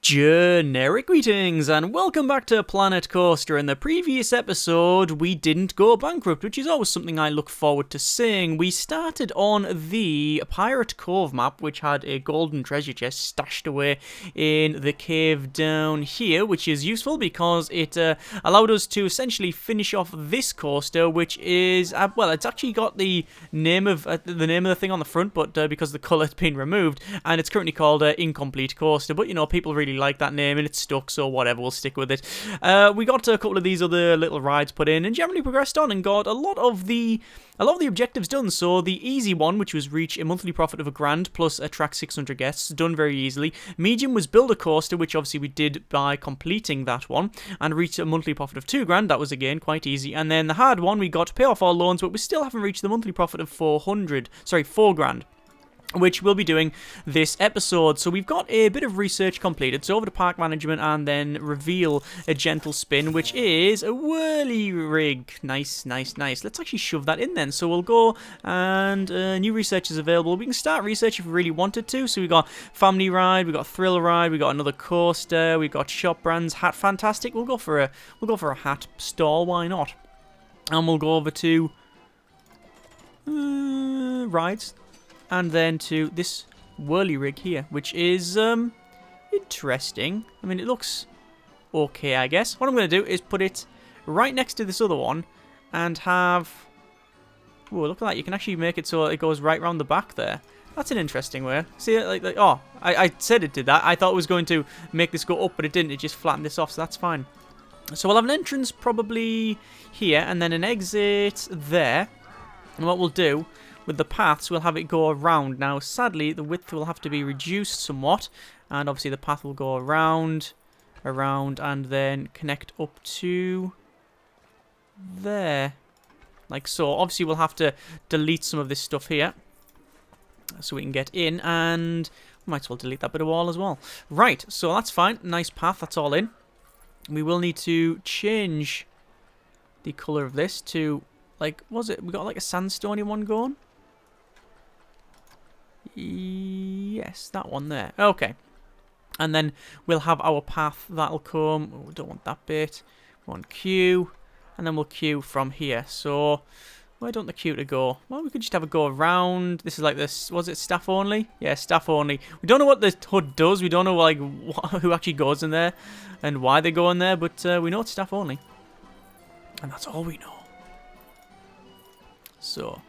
Generic greetings and welcome back to Planet Coaster. In the previous episode, we didn't go bankrupt, which is always something I look forward to seeing. We started on the Pirate Cove map, which had a golden treasure chest stashed away in the cave down here, which is useful because it allowed us to essentially finish off this coaster, which is, well, it's actually got the name of the thing on the front, but because the colour's been removed, and it's currently called Incomplete Coaster. But, you know, people really like that name and it's stuck, so whatever, we'll stick with it. We got a couple of these other little rides put in and generally progressed on and got a lot of the objectives done. So the easy one, which was reach a monthly profit of £1,000 plus attract 600 guests, done very easily. Medium was build a coaster, which obviously we did by completing that one, and reach a monthly profit of £2,000. That was again quite easy. And then the hard one, we got to pay off our loans, but we still haven't reached the monthly profit of £4,000. Which we'll be doing this episode. So we've got a bit of research completed. So over to park management and then reveal a gentle spin, which is a whirly rig. Nice, nice, nice. Let's actually shove that in then. So we'll go and new research is available. We can start research if we really wanted to. So we got family ride, we got thrill ride, we got another coaster, we got shop brands, hat fantastic. We'll go for a hat stall. Why not? And we'll go over to rides. And then to this whirly rig here, which is interesting. I mean, it looks okay, I guess. What I'm going to do is put it right next to this other one and have... Whoa, look at that. You can actually make it so it goes right round the back there. That's an interesting way. See, oh, I said it did that. I thought it was going to make this go up, but it didn't. It just flattened this off, so that's fine. So we'll have an entrance probably here and then an exit there. And what we'll do... with the paths, we'll have it go around. Now, sadly, the width will have to be reduced somewhat. And obviously, the path will go around, and then connect up to there. Like so. Obviously, we'll have to delete some of this stuff here. So we can get in, and we might as well delete that bit of wall as well. Right, so that's fine. Nice path, that's all in. We will need to change the colour of this to, like, was it? We got like a sandstone one going? Yes, that one there. Okay. And then we'll have our path that'll come. Oh, we don't want that bit. We want queue. And then we'll queue from here. So, where don't the queue to go? Well, we could just have a go around. This is like this. Was it staff only? Yeah, staff only. We don't know what the HUD does. We don't know like who actually goes in there and why they go in there. But we know it's staff only. And that's all we know. So...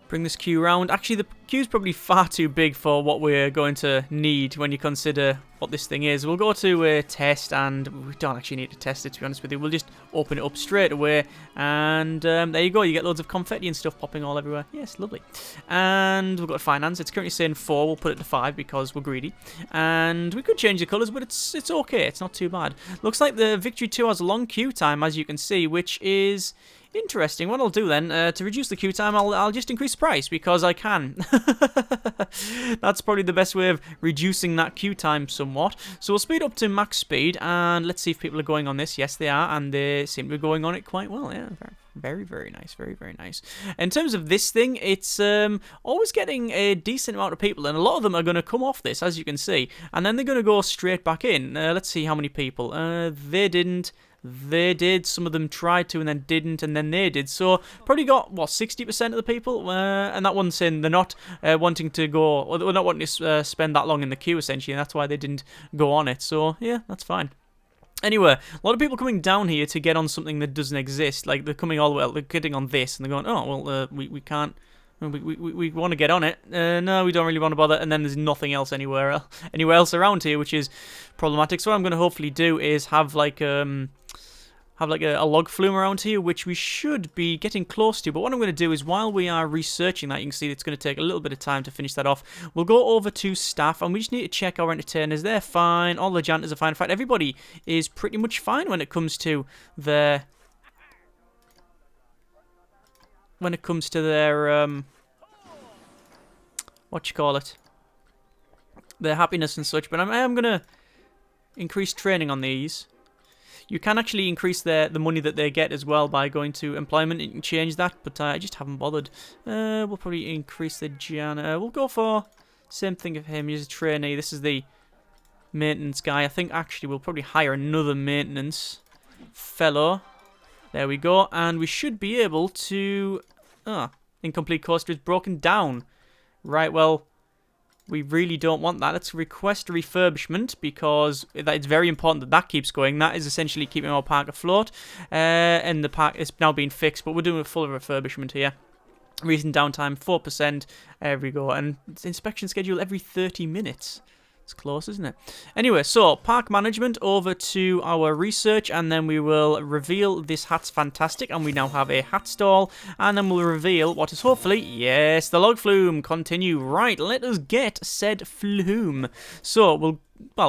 bring this queue around. Actually, the queue's probably far too big for what we're going to need when you consider what this thing is. We'll go to test, and we don't actually need to test it, to be honest with you. We'll just open it up straight away, and there you go. You get loads of confetti and stuff popping all everywhere. Yes, lovely. And we've got finance. It's currently saying 4. We'll put it to 5 because we're greedy. And we could change the colours, but it's okay. It's not too bad. Looks like the Victory 2 has a long queue time, as you can see, which is... interesting. What I'll do then, to reduce the queue time, I'll just increase the price because I can. That's probably the best way of reducing that queue time somewhat. So we'll speed up to max speed, and let's see if people are going on this. Yes, they are, and they seem to be going on it quite well. Yeah, very, very nice. Very, very nice. In terms of this thing, it's always getting a decent amount of people, and a lot of them are going to come off this, as you can see, and then they're going to go straight back in. Let's see how many people. They didn't. They did. Some of them tried to and then didn't, and then they did. So probably got what 60% of the people, and that one's saying they're not wanting to go, or they're not wanting to spend that long in the queue essentially, and that's why they didn't go on it. So yeah, that's fine. Anyway, a lot of people coming down here to get on something that doesn't exist. Like they're coming all the way, they're getting on this, and they're going, oh well, we can't. We want to get on it. No, we don't really want to bother. And then there's nothing else anywhere else around here, which is problematic. So what I'm going to hopefully do is have like a log flume around here, which we should be getting close to. But what I'm going to do is, while we are researching that, you can see it's going to take a little bit of time to finish that off. We'll go over to staff, and we just need to check our entertainers. They're fine. All the janitors are fine. In fact, everybody is pretty much fine when it comes to their... their happiness and such. But I am going to increase training on these. You can actually increase the money that they get as well by going to employment. You can change that, but I just haven't bothered. We'll probably increase the janitor. We'll go for same thing of him. He's a trainee. This is the maintenance guy. I think actually we'll probably hire another maintenance fellow. There we go. And we should be able to... incomplete coaster is broken down. Right, well, we really don't want that. Let's request a refurbishment because it's very important that that keeps going. That is essentially keeping our park afloat. And the park is now being fixed, but we're doing a full refurbishment here. Recent downtime, 4%. There we go. And it's inspection schedule every 30 minutes. It's close, isn't it? Anyway, so park management over to our research, and then we will reveal this hat's fantastic, and we now have a hat stall, and then we'll reveal what is hopefully, yes, the log flume. Continue. Right, let us get said flume. So,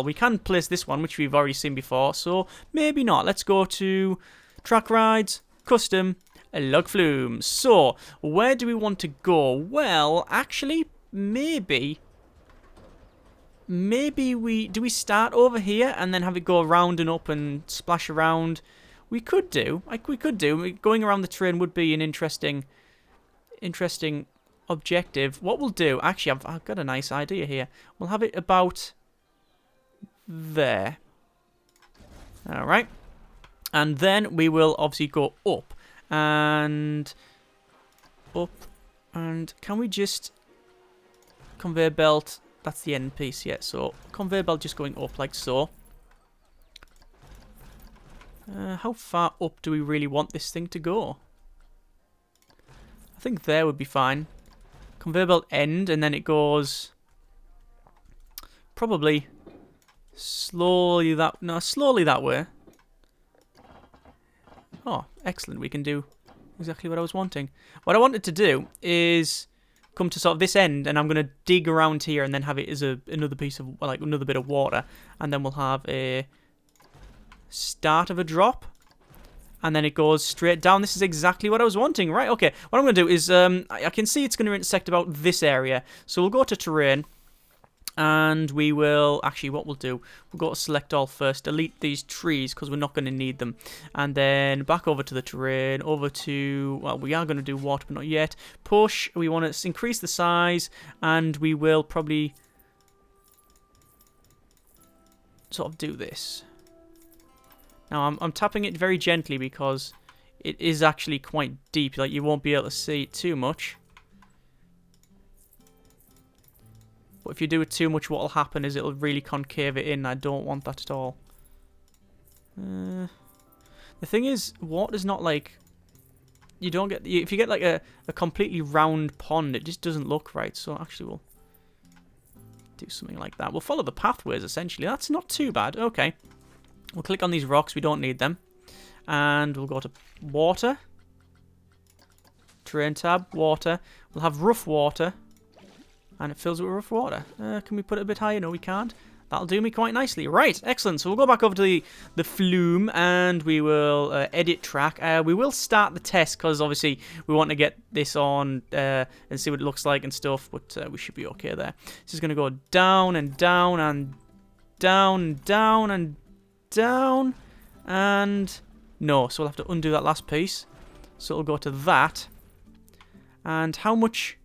we can place this one, which we've already seen before, so maybe not. Let's go to track rides, custom, log flume. So, where do we want to go? Well, actually, maybe we start over here and then have it go around and up and splash around. We could do. Going around the train would be an interesting objective. What we'll do, actually, I've got a nice idea here. We'll have it about there. All right. And then we will obviously go up and can we just conveyor belt? That's the end piece, yeah. So, conveyor belt just going up like so. How far up do we really want this thing to go? I think there would be fine. Conveyor belt end, and then it goes... probably slowly that way. Oh, excellent. We can do exactly what I was wanting. What I wanted to do is... come to sort of this end, and I'm going to dig around here and then have it as another piece of, like, another bit of water, and then we'll have a start of a drop, and then it goes straight down. This is exactly what I was wanting. Right, okay. What I'm going to do is, I can see it's going to intersect about this area, so we'll go to terrain, and we will, actually what we'll do, we'll go to select all first, delete these trees because we're not going to need them, and then back over to the terrain, over to, well, we are going to do water but not yet, push, we want to increase the size, and we will probably sort of do this. Now I'm tapping it very gently because it is actually quite deep, like you won't be able to see it too much. But if you do it too much, what will happen is it'll really concave it in. I don't want that at all. The thing is, water's not like... you don't get... if you get like a completely round pond, it just doesn't look right. So actually we'll do something like that. We'll follow the pathways, essentially. That's not too bad. Okay. We'll click on these rocks. We don't need them. And we'll go to water. Terrain tab, water. We'll have rough water. And it fills it with rough water. Can we put it a bit higher? No, we can't. That'll do me quite nicely. Right, excellent. So we'll go back over to the Flume, and we will edit track. We will start the test, because obviously we want to get this on and see what it looks like and stuff, but we should be okay there. This is going to go down and down and down and down and down, and no. So we'll have to undo that last piece. So it'll go to that. And how much...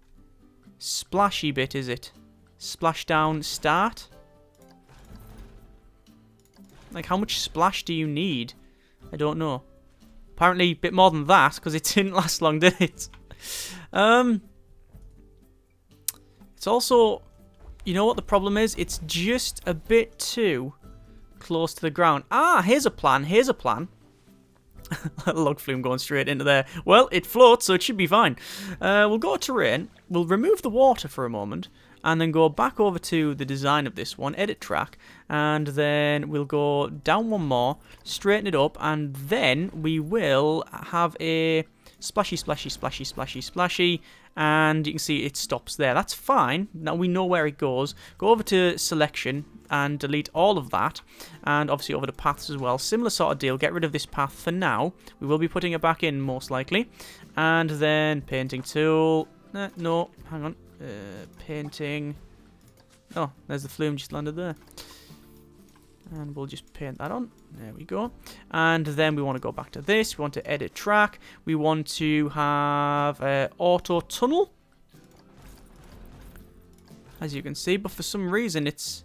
splashy bit is it? Splashdown start? Like, how much splash do you need? I don't know. Apparently a bit more than that, because it didn't last long, did it? It's also, you know what the problem is? It's just a bit too close to the ground. Ah, here's a plan, here's a plan. Log flume going straight into there. Well, it floats, so it should be fine. We'll go to terrain. We'll remove the water for a moment, and then go back over to the design of this one, edit track, and then we'll go down one more, straighten it up, and then we will have a splashy, splashy, splashy, splashy, splashy, and you can see it stops there. That's fine. Now we know where it goes. Go over to selection and delete all of that, and obviously over to paths as well. Similar sort of deal. Get rid of this path for now. We will be putting it back in most likely, and then painting tool. No, hang on. Painting. Oh, there's the flume just landed there. And we'll just paint that on. There we go. And then we want to go back to this. We want to edit track. We want to have auto tunnel, as you can see. But for some reason, it's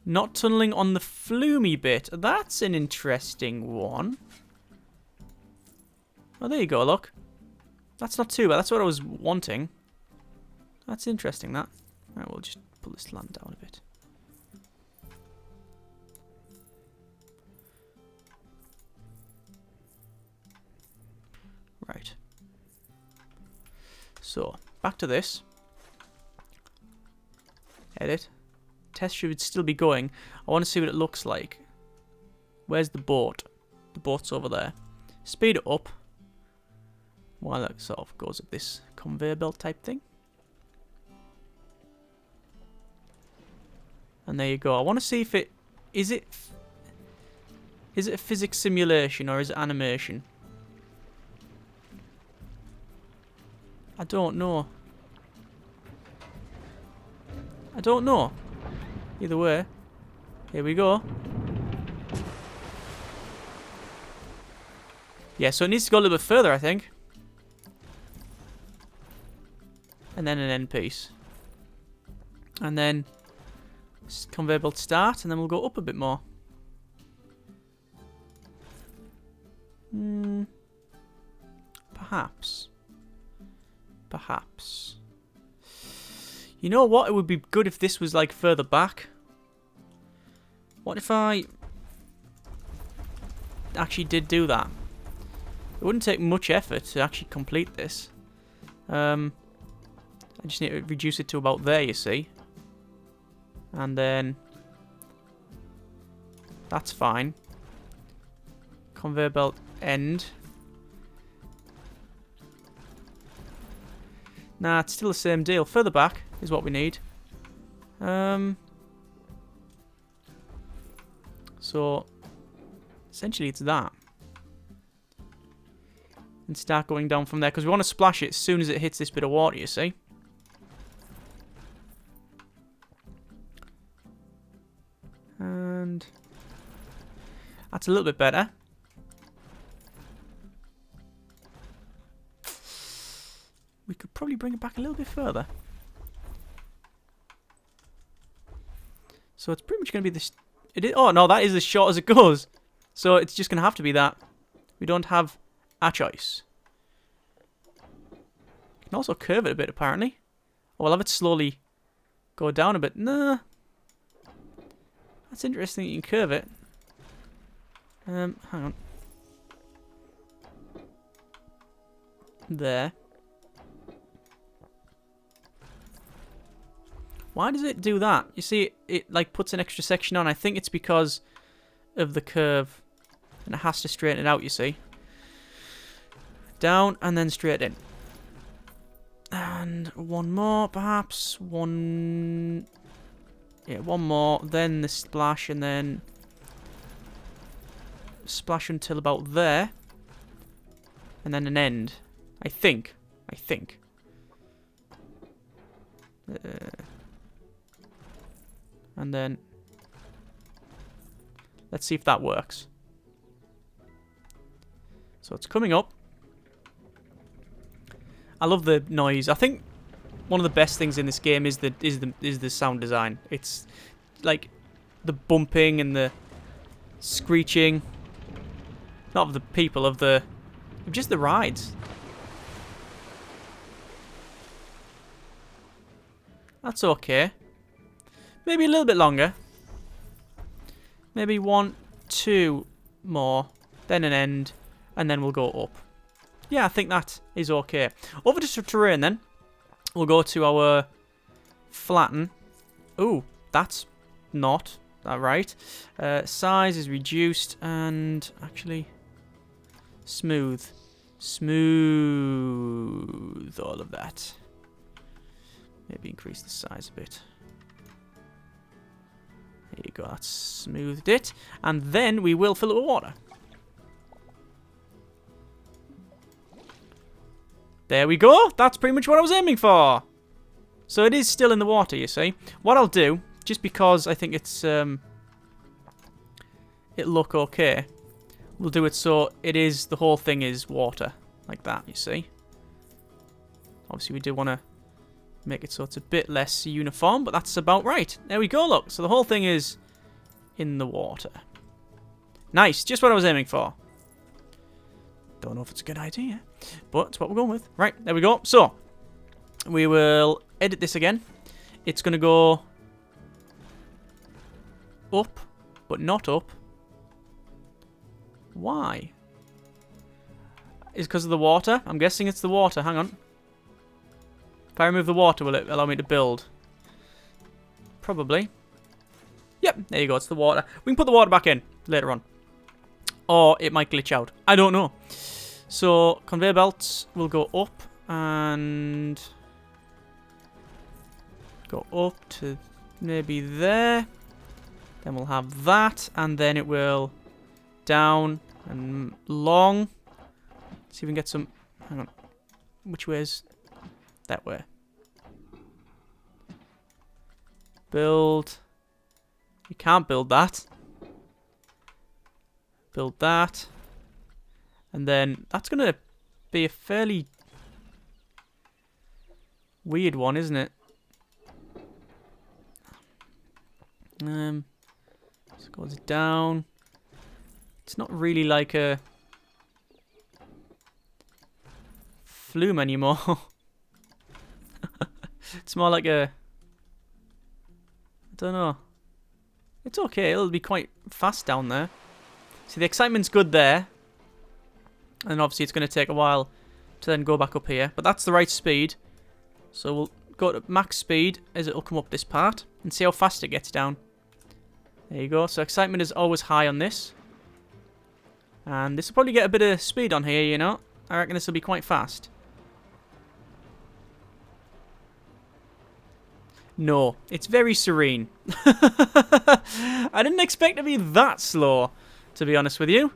Not tunneling on the Flume bit. That's an interesting one. Oh, there you go, look. That's not too bad. That's what I was wanting. That's interesting, that. Alright, we'll just pull this land down a bit. Right. So, back to this. Edit. Test should still be going. I want to see what it looks like. Where's the boat? The boat's over there. Speed it up. While it sort of goes up this conveyor belt type thing. And there you go. I want to see if it... Is it a physics simulation or is it animation? I don't know. I don't know. Either way. Here we go. Yeah, so it needs to go a little bit further, I think. And then an end piece. And then conveyor belt start, and then we'll go up a bit more. Perhaps. Perhaps. You know what? It would be good if this was like further back. What if I actually did do that? It wouldn't take much effort to actually complete this. I just need to reduce it to about there, you see. And then that's fine. Conveyor belt end. Nah, it's still the same deal. Further back is what we need. So essentially it's that. And start going down from there because we want to splash it as soon as it hits this bit of water, you see. And that's a little bit better. We could probably bring it back a little bit further. So it's pretty much going to be this. Oh no, that is as short as it goes. So it's just going to have to be that. We don't have a choice. You can also curve it a bit, apparently. Oh, we'll have it slowly go down a bit. Nah. That's interesting that you can curve it. Hang on. There. Why does it do that? You see, it like puts an extra section on. I think it's because of the curve. And it has to straighten it out, you see. Down and then straight in. And one more, perhaps. One... Yeah, one more. Then the splash and then... Splash until about there. And then an end. I think. And then... Let's see if that works. So it's coming up. I love the noise. I think one of the best things in this game is the sound design. It's like the bumping and the screeching. Not of the people, of just the rides. That's okay. Maybe a little bit longer. Maybe 1, 2 more. Then an end. And then we'll go up. Yeah, I think that is okay. Over to terrain then. We'll go to our flatten. Ooh, that's not that right. Size is reduced and actually smooth. Smooth all of that. Maybe increase the size a bit. There you go, that's smoothed it. And then we will fill it with water. There we go. That's pretty much what I was aiming for. So it is still in the water, you see. What I'll do, just because I think it's it'll look okay, we'll do it so it is the whole thing is water, like that. You see. Obviously, we do want to make it so it's a bit less uniform, but that's about right. There we go. Look, so the whole thing is in the water. Nice, just what I was aiming for. Don't know if it's a good idea, but it's what we're going with. Right, there we go. So, we will edit this again. It's going to go up, but not up. Why? Is it because of the water? I'm guessing it's the water. Hang on. If I remove the water, will it allow me to build? Probably. Yep, there you go. It's the water. We can put the water back in later on. Or it might glitch out. I don't know. So, conveyor belts will go up and go up to maybe there. Then we'll have that, and then it will down and long. See if we can get some... Hang on. Which way is... That way. Build. You can't build that. Build that. And then that's going to be a fairly weird one, isn't it? So it goes down. It's not really like a Flume anymore. It's more like a... I don't know. It's okay. It'll be quite fast down there. See, the excitement's good there. And obviously it's going to take a while to then go back up here. But that's the right speed. So we'll go to max speed as it'll come up this part. And see how fast it gets down. There you go. So excitement is always high on this. And this will probably get a bit of speed on here, you know. I reckon this will be quite fast. No, it's very serene. I didn't expect it to be that slow, to be honest with you.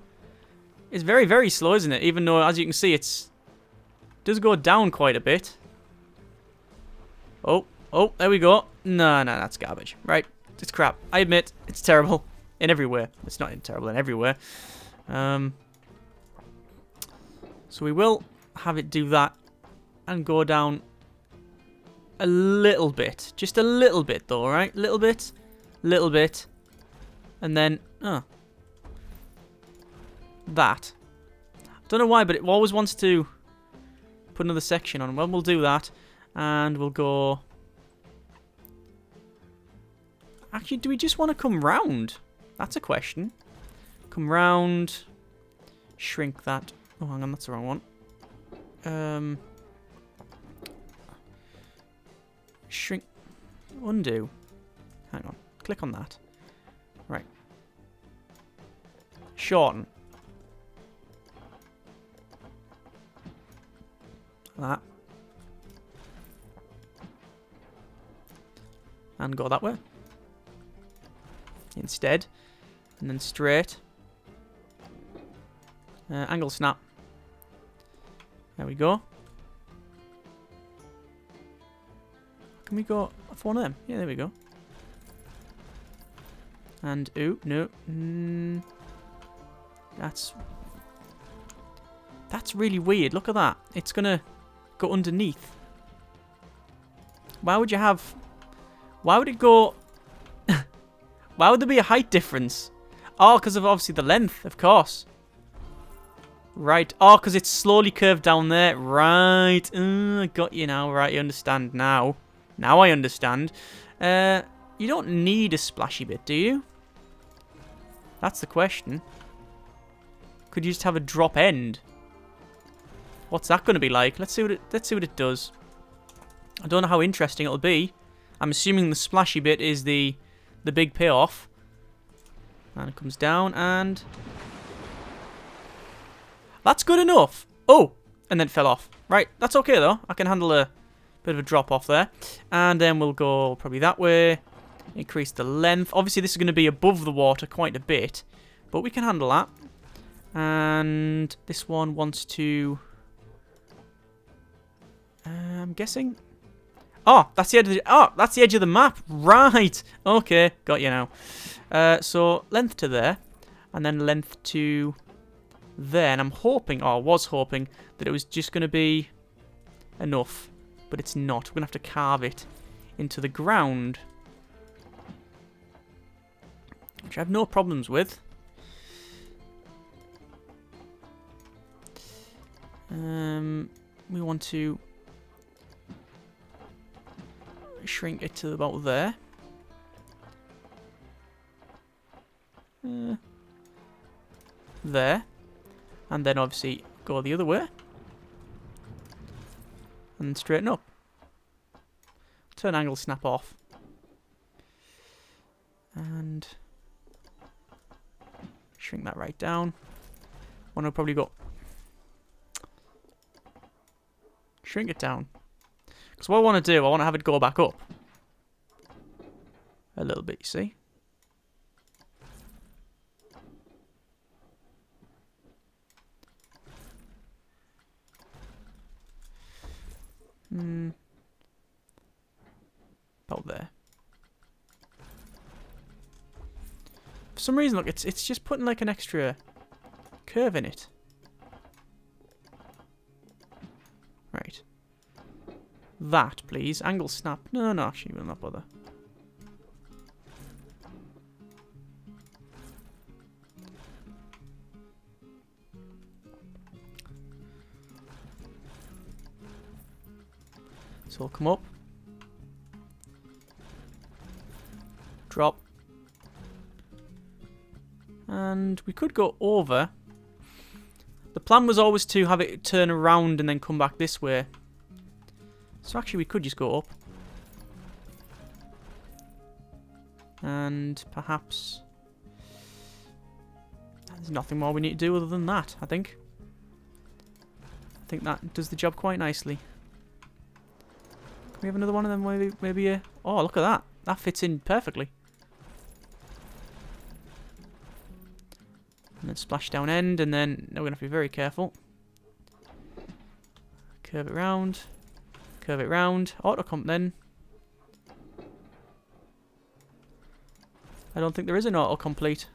It's very, very slow, isn't it? Even though, as you can see, it does go down quite a bit. Oh, there we go. No, that's garbage. Right, it's crap. I admit, it's terrible in every way. It's not terrible in every way. So we will have it do that and go down a little bit. Just a little bit, though, right? Little bit, and then, that. Don't know why, but it always wants to put another section on. Well, we'll do that, and we'll go... Actually, do we just want to come round? That's a question. Come round. Shrink that. Oh, hang on, that's the wrong one. Shrink. Undo. Hang on. Click on that. Right. Shorten. That. And go that way. Instead. And then straight. Angle snap. There we go. Can we go for one of them? Yeah, there we go. And, ooh, no. That's really weird. Look at that. It's going to go underneath. Why would you have... Why would it go... Why would there be a height difference? Oh, because of obviously the length, of course. Right. Oh, because it's slowly curved down there. Right. I got you now. Right, you understand now. Now I understand. You don't need a splashy bit, do you? That's the question. Could you just have a drop end? What's that going to be like? Let's see what it does. I don't know how interesting it'll be. I'm assuming the splashy bit is the big payoff. And it comes down and... That's good enough. Oh, and then it fell off. Right, that's okay though. I can handle a bit of a drop off there. And then we'll go probably that way. Increase the length. Obviously this is going to be above the water quite a bit. But we can handle that. And this one wants to... I'm guessing... Oh, that's the edge of the map. Right. Okay, got you now. So length to there. And then length to... there, and I'm hoping, or was hoping, that it was just going to be enough, but it's not. We're going to have to carve it into the ground, which which I have no problems with. We want to shrink it to about there. There. And then obviously go the other way. And straighten up. Turn angle snap off. And shrink that right down. Want to probably go shrink it down. Because what I want to do, I want to have it go back up. A little bit, you see. About there. For some reason, look, it's just putting like an extra curve in it. Right. That, please. Angle snap. No, no, actually, we'll not bother. So we'll come up. Drop. And we could go over. The plan was always to have it turn around and then come back this way. So actually we could just go up. And perhaps... there's nothing more we need to do other than that, I think. I think that does the job quite nicely. Can we have another one of them? Maybe oh, look at that. That fits in perfectly. And then splash down end, and then we're going to have to be very careful. Curve it round. Curve it round. Auto-comp then. I don't think there is an auto-complete.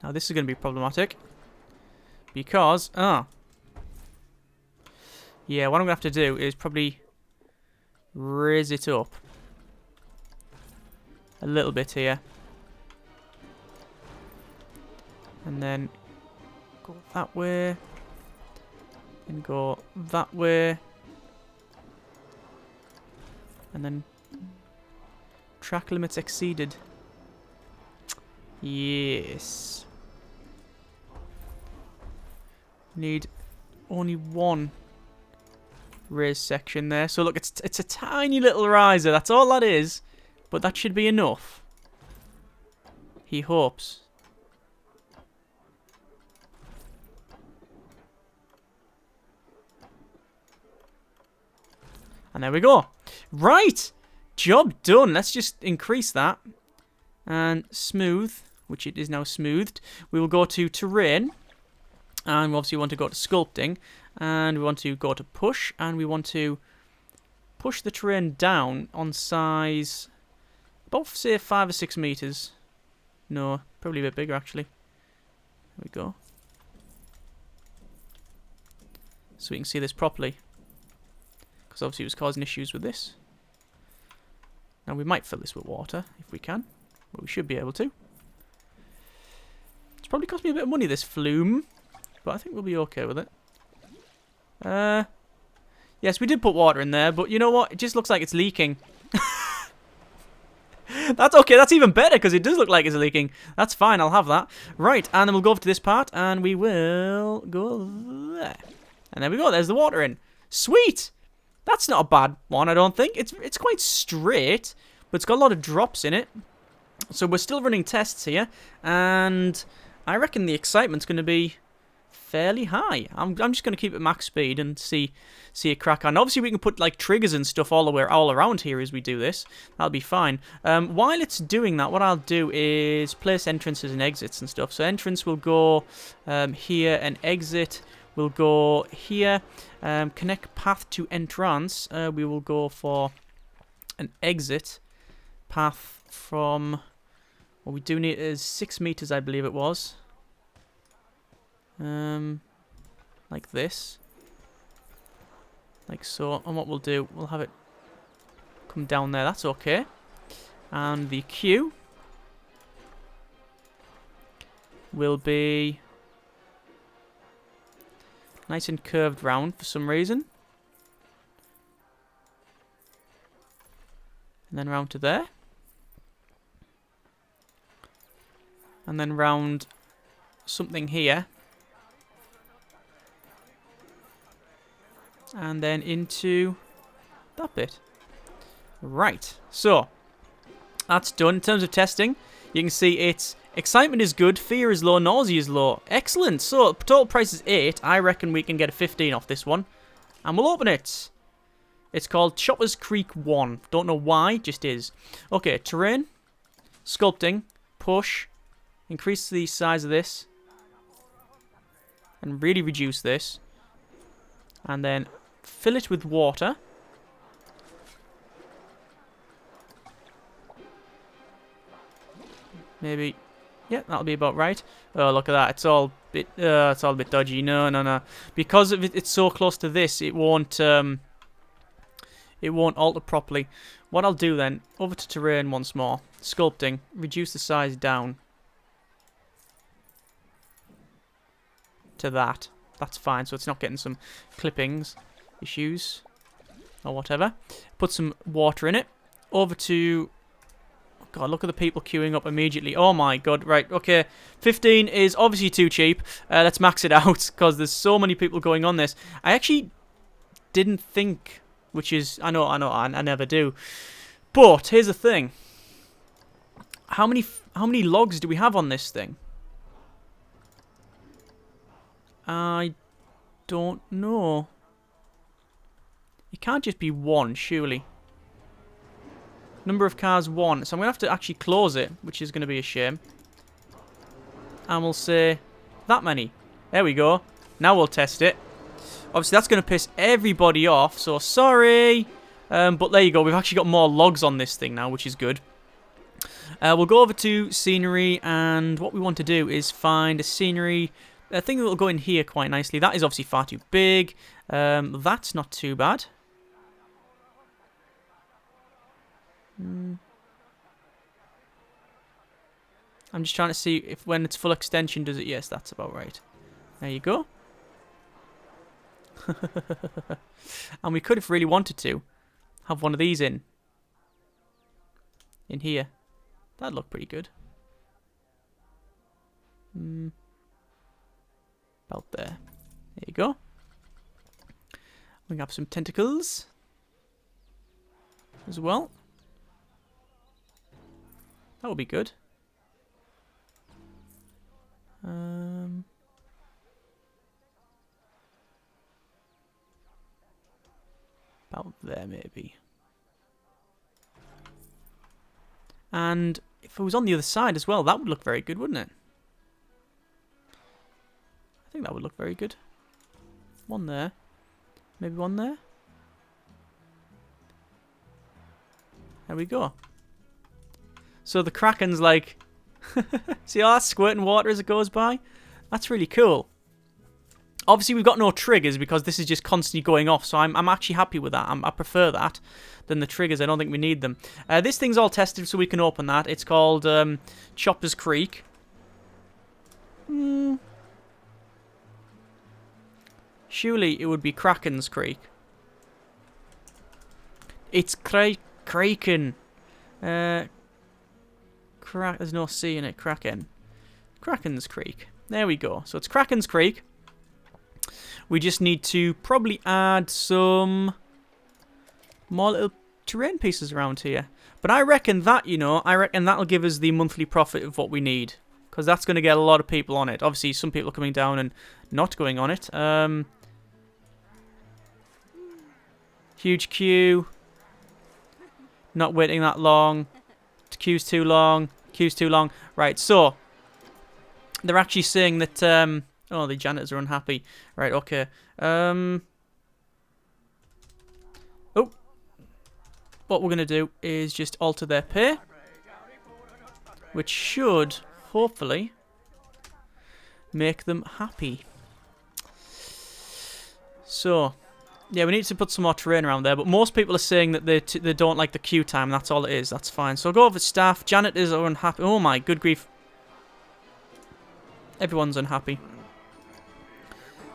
Now this is going to be problematic. Because, yeah, what I'm going to have to do is probably raise it up. A little bit here. And then go that way. And go that way. And then track limits exceeded. Yes. Need only one raised section there. So look, it's a tiny little riser. That's all that is. But that should be enough. He hopes. And there we go. Right! Job done. Let's just increase that. And smooth, which it is now smoothed. We will go to terrain. And we obviously want to go to sculpting. And we want to go to push. And we want to push the terrain down on size... about, say, 5 or 6 meters. No, probably a bit bigger, actually. There we go. So we can see this properly. Because obviously it was causing issues with this. Now we might fill this with water, if we can. But we should be able to. It's probably cost me a bit of money, this Flume. But I think we'll be okay with it. Yes, we did put water in there, but you know what? It just looks like it's leaking. That's okay, that's even better, because it does look like it's leaking. That's fine, I'll have that. Right, and then we'll go over to this part, and we will go there. And there we go, there's the water in. Sweet! That's not a bad one, I don't think. It's quite straight, but it's got a lot of drops in it. So we're still running tests here, and I reckon the excitement's going to be fairly high. I'm just going to keep it max speed and see it crack on. Obviously, we can put like triggers and stuff all around here as we do this. That'll be fine. While it's doing that, what I'll do is place entrances and exits and stuff. So entrance will go here, and exit will go here. Connect path to entrance. We will go for an exit path from... what we do need is 6 meters, I believe it was. Like this. Like so. And what we'll do, we'll have it come down there. That's okay. And the queue will be nice and curved round for some reason. And then round to there. And then round something here. And then into that bit. Right, so that's done. In terms of testing, you can see it's excitement is good, fear is low, nausea is low. Excellent. So total price is 8. I reckon we can get a 15 off this one. And we'll open it. It's called Chopper's Creek 1. Don't know why, just is. Okay, terrain, sculpting, push, increase the size of this, and really reduce this. And then fill it with water. Maybe, yeah, that'll be about right. Oh, look at that! It's all a bit dodgy. No. Because of it's so close to this, it won't alter properly. What I'll do then, over to terrain once more. Sculpting, reduce the size down to that. That's fine, so it's not getting some clippings issues or whatever. Put some water in it. Over to... God, look at the people queuing up immediately. Oh my god, right, okay. 15 is obviously too cheap. Let's max it out, because there's so many people going on this. I actually didn't think, which is... I know, I never do. But, here's the thing. How many logs do we have on this thing? I don't know. It can't just be one, surely. Number of cars, 1. So I'm going to have to actually close it, which is going to be a shame. And we'll say that many. There we go. Now we'll test it. Obviously, that's going to piss everybody off, so sorry. But there you go. We've actually got more logs on this thing now, which is good. We'll go over to scenery, and what we want to do is find a scenery... I think it will go in here quite nicely. That is obviously far too big. That's not too bad. I'm just trying to see if when it's full extension does it... Yes, that's about right. There you go. And we could, if really wanted to, have one of these in here. That'd look pretty good. About there. There you go. We have some tentacles as well. That would be good. About there, maybe. And if it was on the other side as well, that would look very good, wouldn't it? I think that would look very good. One there. Maybe one there. There we go. So the Kraken's like... See how that's squirting water as it goes by? That's really cool. Obviously, we've got no triggers because this is just constantly going off, so I'm actually happy with that. I prefer that than the triggers. I don't think we need them. This thing's all tested, so we can open that. It's called Chopper's Creek. Surely it would be Kraken's Creek. It's Kraken. There's no C in it. Kraken. Kraken's Creek. There we go. So it's Kraken's Creek. We just need to probably add some more little terrain pieces around here. But I reckon that, I reckon that'll give us the monthly profit of what we need. Because that's going to get a lot of people on it. Obviously, some people are coming down and not going on it. Huge queue. Not waiting that long. The queue's too long. Queue's too long. Right, so they're actually saying that... oh, the janitors are unhappy. Right, okay. Oh. What we're going to do is just alter their pay. Which should, hopefully, make them happy. So, Yeah, we need to put some more terrain around there, but most people are saying that they don't like the queue time, that's all it is. That's fine. So I'll go over staff. Janitors are unhappy. Oh my good grief. Everyone's unhappy.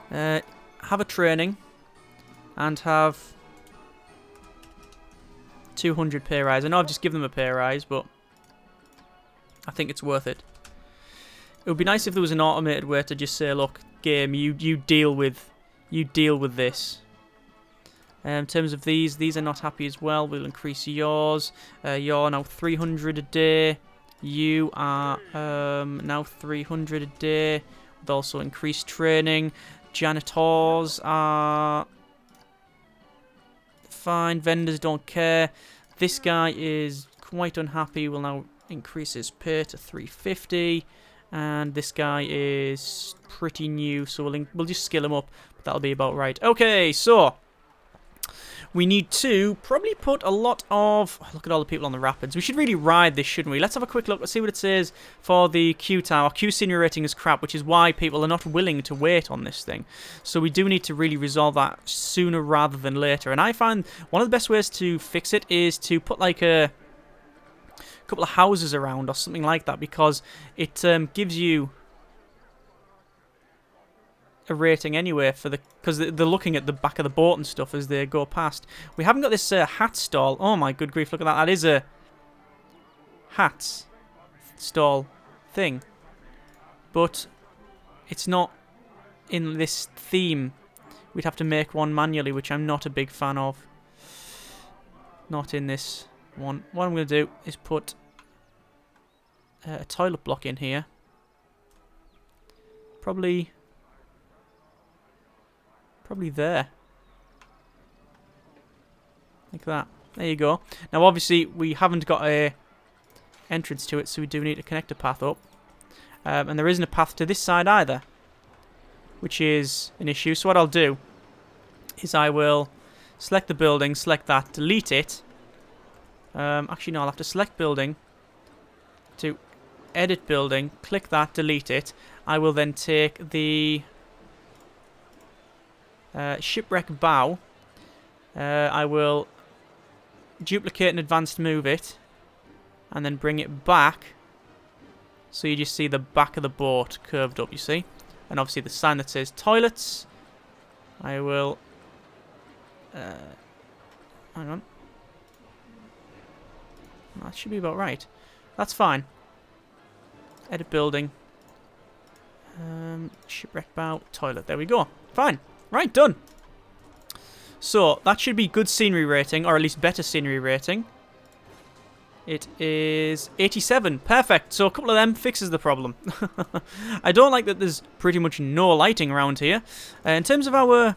Have a training and have 200 pay rise. I know I've just given them a pay rise, but I think it's worth it. It would be nice if there was an automated way to just say, look, game, you deal with this. In terms of these are not happy as well. We'll increase yours. You're now 300 a day. You are now 300 a day. With also increased training. Janitors are fine. Vendors don't care. This guy is quite unhappy. We'll now increase his pay to 350. And this guy is pretty new, so we'll just skill him up. But that'll be about right. Okay, so we need to probably put a lot of... Look at all the people on the rapids. We should really ride this, shouldn't we? Let's have a quick look. Let's see what it says for the queue time. Our queue senior rating is crap, which is why people are not willing to wait on this thing. So we do need to really resolve that sooner rather than later. And I find one of the best ways to fix it is to put like a couple of houses around or something like that, because it gives you a rating anyway for the, because they're looking at the back of the boat and stuff as they go past. We haven't got this hat stall. Oh my good grief, look at that. That is a hat stall thing, but it's not in this theme. We'd have to make one manually, which I'm not a big fan of. Not in this one. What I'm going to do is put a toilet block in here. Probably there. Like that. There you go. Now obviously we haven't got a entrance to it, so we do need to connect a path up. And there isn't a path to this side either, which is an issue. So what I'll do is I will select the building, select that, delete it. Actually no, I'll have to select building to edit building, click that, delete it. I will then take the shipwreck bow. I will duplicate and advanced move it, and then bring it back, so you just see the back of the boat curved up, you see, and obviously the sign that says toilets. I will hang on, that should be about right. That's fine. Edit building, shipwreck bow, toilet, there we go. Fine. Right, done. So, that should be good scenery rating, or at least better scenery rating. It is 87. Perfect. So, a couple of them fixes the problem. I don't like that there's pretty much no lighting around here. In terms of our...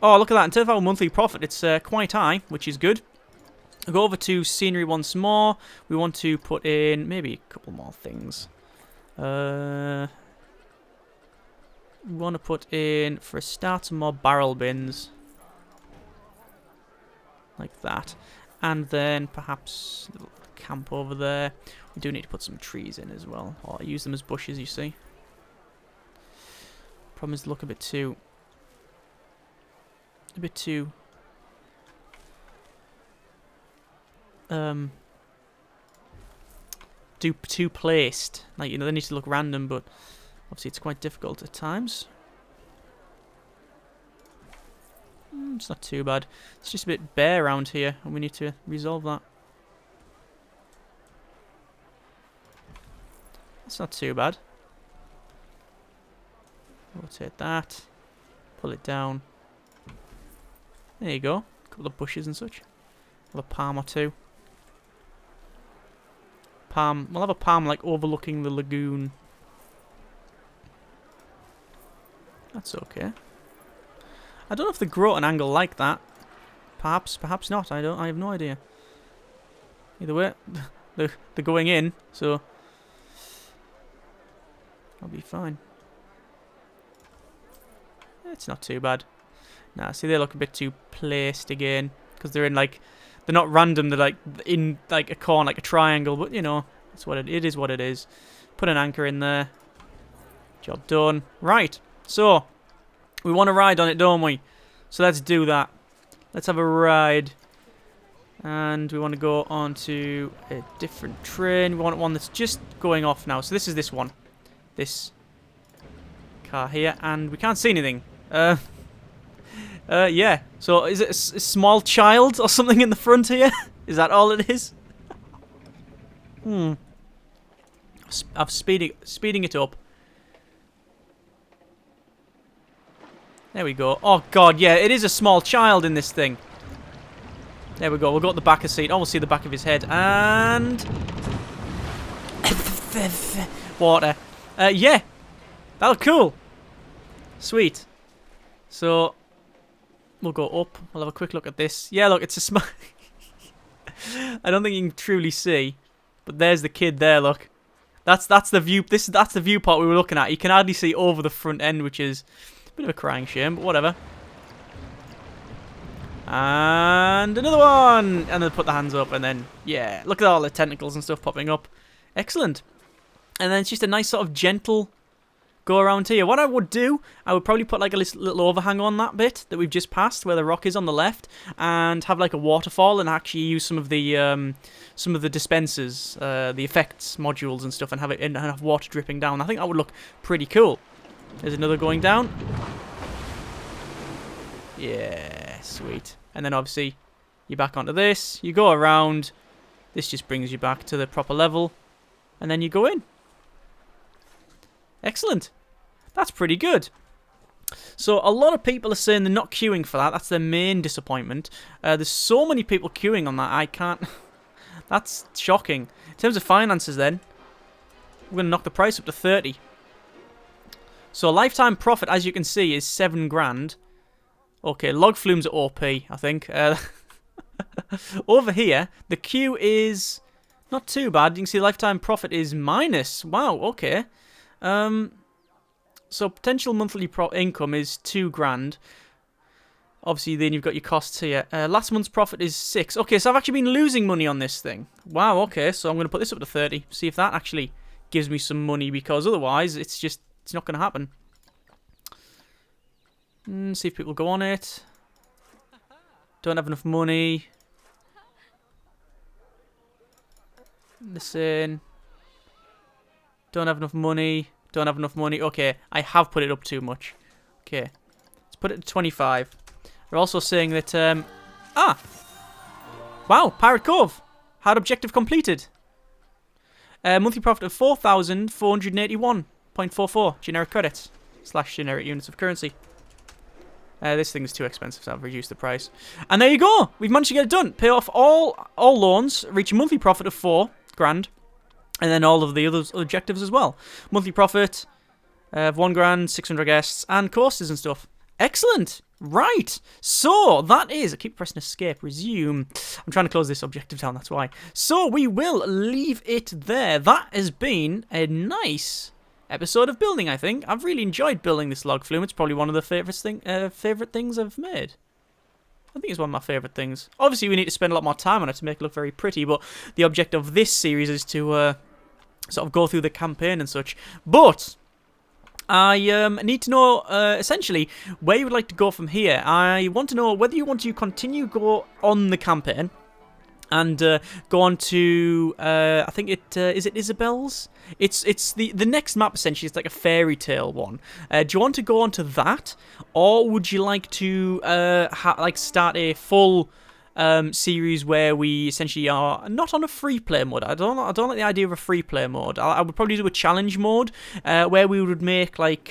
Oh, look at that. In terms of our monthly profit, it's quite high, which is good. I'll go over to scenery once more. We want to put in maybe a couple more things. We want to put in, for a start, some more barrel bins. Like that. And then perhaps a little camp over there. We do need to put some trees in as well. Or use them as bushes, you see. Problem is, they look a bit too too placed. Like, you know, they need to look random, but obviously it's quite difficult at times. It's not too bad. It's just a bit bare around here, and we need to resolve that. It's not too bad. Rotate that. Pull it down. There you go. A couple of bushes and such. Have a palm or two. Palm. We'll have a palm like overlooking the lagoon. That's okay. I don't know if they grow at an angle like that. Perhaps, perhaps not. I have no idea. Either way, they're going in, so I'll be fine. It's not too bad. Nah, see, they look a bit too placed again, because they're in like, they're not random. They're like in like a corner, like a triangle. But you know, it's what it is. What it is. Put an anchor in there. Job done. Right. So we want to ride on it, don't we? So let's do that. Let's have a ride. And we want to go on to a different train. We want one that's just going off now. So this is this one. This car here. And we can't see anything. Yeah. So is it a small child or something in the front here? Is that all it is? I'm speeding it up. There we go. Oh, God, yeah, it is a small child in this thing. There we go. We'll go at the back of the seat. Oh, we'll see the back of his head. And... water. Yeah. That looked cool. Sweet. So, we'll go up. We'll have a quick look at this. Yeah, look, it's a small... I don't think you can truly see. But there's the kid there, look. That's the view. That's the viewport we were looking at. You can hardly see over the front end, which is a bit of a crying shame, but whatever. And another one! And then put the hands up, and then, yeah, look at all the tentacles and stuff popping up. Excellent. And then it's just a nice sort of gentle go around here. What I would do, I would probably put like a little overhang on that bit that we've just passed, where the rock is on the left, and have like a waterfall, and actually use some of the dispensers, the effects modules and stuff, and have water dripping down. I think that would look pretty cool. There's another going down. Yeah, sweet. And then obviously you're back onto this. You go around. This just brings you back to the proper level, and then you go in. Excellent. That's pretty good. So a lot of people are saying they're not queuing for that. That's their main disappointment. There's so many people queuing on that. I can't... That's shocking. In terms of finances then, we're going to knock the price up to 30. So lifetime profit, as you can see, is 7 grand. Okay, log flumes are OP, I think. Over here, the queue is not too bad. You can see lifetime profit is minus. Wow, okay. So potential monthly income is 2 grand. Obviously, then you've got your costs here. Last month's profit is 6. Okay, so I've actually been losing money on this thing. Wow, okay, so I'm going to put this up to 30. See if that actually gives me some money, because otherwise it's not going to happen. See if people go on it. Don't have enough money. Listen. Don't have enough money. Don't have enough money. Okay, I have put it up too much. Okay, let's put it to 25. They're also saying that, wow, Pirate Cove had objective completed. Monthly profit of 4,481.44 generic credits / generic units of currency. This thing is too expensive, so I've reduced the price. And there you go. We've managed to get it done. Pay off all loans, reach a monthly profit of 4 grand, and then all of the other objectives as well. Monthly profit of 1 grand, 600 guests, and courses and stuff. Excellent. Right. So that is... I keep pressing escape. Resume. I'm trying to close this objective down, that's why. So we will leave it there. That has been a nice episode of building, I think. I've really enjoyed building this log flume. It's probably one of the favourite things I've made. I think it's one of my favourite things. Obviously, we need to spend a lot more time on it to make it look very pretty, but the object of this series is to sort of go through the campaign and such. But I need to know, essentially, where you would like to go from here. I want to know whether you want to continue go on the campaign and go on to, I think is it Isabel's? It's the next map, essentially. It's like a fairy tale one. Do you want to go on to that, or would you like to start a full series where we essentially are not on a free play mode? I don't like the idea of a free play mode. I would probably do a challenge mode where we would make like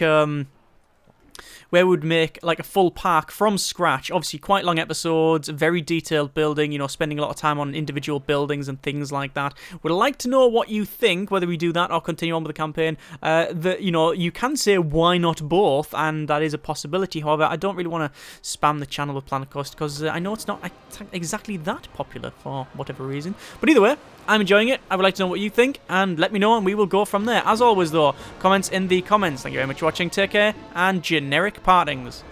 a full park from scratch. Obviously, quite long episodes, very detailed building, you know, spending a lot of time on individual buildings and things like that. Would like to know what you think, whether we do that or continue on with the campaign. You know, you can say why not both, and that is a possibility. However, I don't really want to spam the channel with Planet Coast, because I know it's not exactly that popular for whatever reason. But either way, I'm enjoying it. I would like to know what you think, and let me know, and we will go from there. As always, though, comments in the comments. Thank you very much for watching. Take care, and generic partings.